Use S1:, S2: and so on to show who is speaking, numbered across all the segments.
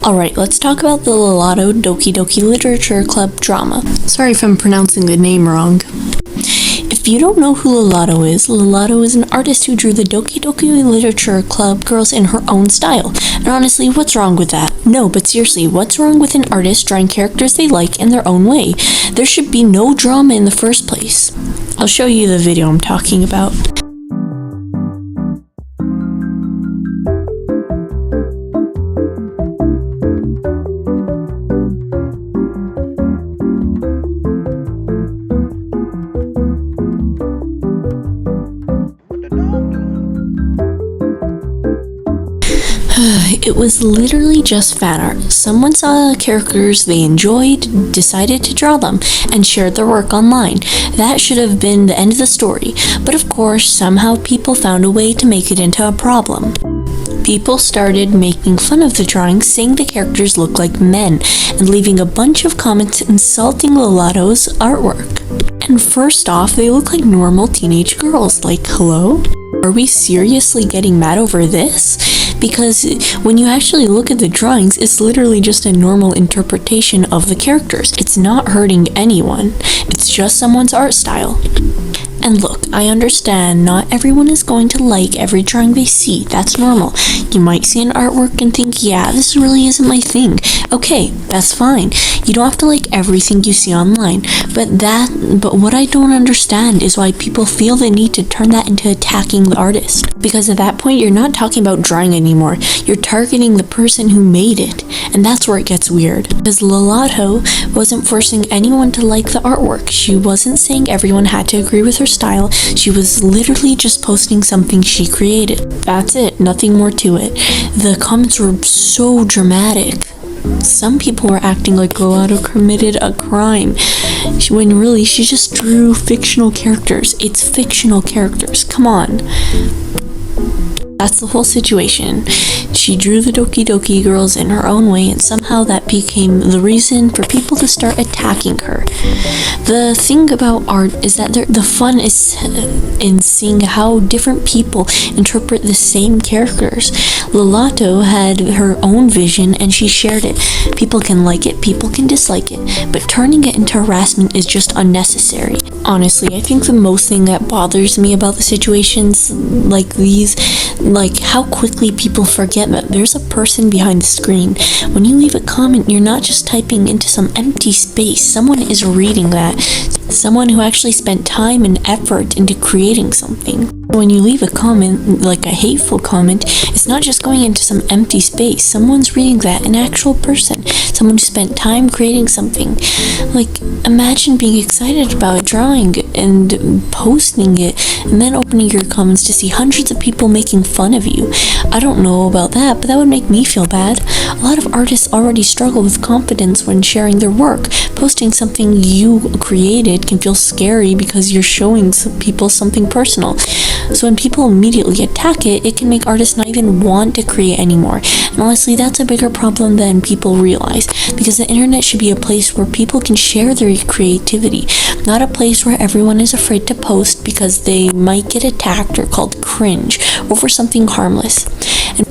S1: Alright, let's talk about the Lalato Doki Doki Literature Club drama. Sorry if I'm pronouncing the name wrong. If you don't know who Lalato is an artist who drew the Doki Doki Literature Club girls in her own style. And honestly, what's wrong with that? No, but seriously, what's wrong with an artist drawing characters they like in their own way? There should be no drama in the first place. I'll show you the video I'm talking about. It was literally just fan art. Someone saw characters they enjoyed, decided to draw them, and shared their work online. That should have been the end of the story, but of course, somehow people found a way to make it into a problem. People started making fun of the drawings, saying the characters look like men, and leaving a bunch of comments insulting Lalato's artwork. And first off, they look like normal teenage girls. Like, hello? Are we seriously getting mad over this? Because when you actually look at the drawings, it's literally just a normal interpretation of the characters. It's not hurting anyone. It's just someone's art style. And look, I understand not everyone is going to like every drawing they see. That's normal. You might see an artwork and think, yeah, this really isn't my thing. Okay, that's fine. You don't have to like everything you see online. But what I don't understand is why people feel the need to turn that into attacking the artist. Because at that point, you're not talking about drawing anymore. You're targeting the person who made it. And that's where it gets weird. Because Lalato wasn't forcing anyone to like the artwork. She wasn't saying everyone had to agree with her style. She was literally just posting something she created. That's it, nothing more to it. The comments were so dramatic. Some people were acting like Lalato committed a crime, when really she just drew fictional characters. It's fictional characters, come on. That's the whole situation. She drew the Doki Doki girls in her own way, and somehow that became the reason for people to start attacking her. The thing about art is that the fun is in seeing how different people interpret the same characters. Lalato had her own vision and she shared it. People can like it, people can dislike it, but turning it into harassment is just unnecessary. Honestly, I think the most thing that bothers me about the situations like these, like how quickly people forget that there's a person behind the screen. When you leave a comment, you're not just typing into some empty space. Someone is reading that. Someone who actually spent time and effort into creating something. When you leave a comment, like a hateful comment, it's not just going into some empty space. Someone's reading that, an actual person. Someone who spent time creating something. Like, imagine being excited about a drawing and posting it, and then opening your comments to see hundreds of people making fun of you. I don't know about that, but that would make me feel bad. A lot of artists already struggle with confidence when sharing their work. Posting something you created can feel scary because you're showing people something personal. So when people immediately attack it, it can make artists not even want to create anymore. And honestly, that's a bigger problem than people realize, because the internet should be a place where people can share their creativity, not a place where everyone is afraid to post because they might get attacked or called cringe over something harmless.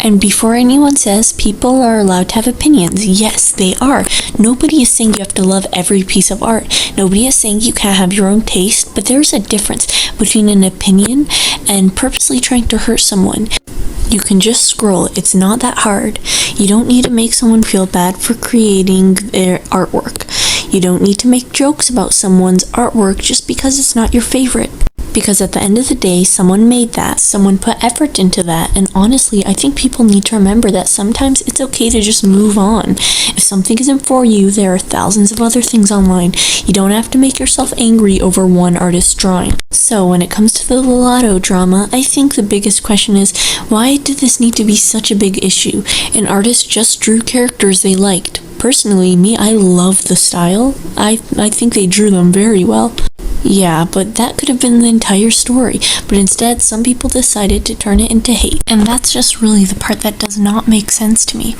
S1: And before anyone says people are allowed to have opinions, yes, they are. Nobody is saying you have to love every piece of art. Nobody is saying you can't have your own taste, but there's a difference between an opinion and purposely trying to hurt someone. You can just scroll. It's not that hard. You don't need to make someone feel bad for creating their artwork. You don't need to make jokes about someone's artwork just because it's not your favorite. Because at the end of the day, someone made that, someone put effort into that, and honestly, I think people need to remember that sometimes it's okay to just move on. If something isn't for you, there are thousands of other things online. You don't have to make yourself angry over one artist's drawing. So when it comes to the Lalato drama, I think the biggest question is, why did this need to be such a big issue? An artist just drew characters they liked. Personally, I love the style. I think they drew them very well. Yeah, but that could have been the entire story, but instead some people decided to turn it into hate, and that's just really the part that does not make sense to me.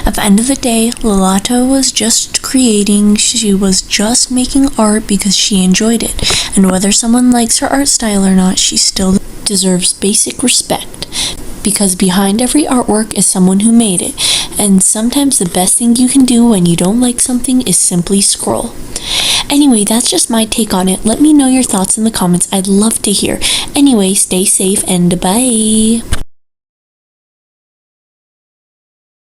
S1: At the end of the day, Lalato was just creating, she was just making art because she enjoyed it, and whether someone likes her art style or not, she still deserves basic respect. because behind every artwork is someone who made it, and sometimes the best thing you can do when you don't like something is simply scroll. Anyway, that's just my take on it. Let me know your thoughts in the comments. I'd love to hear. Anyway, stay safe and bye.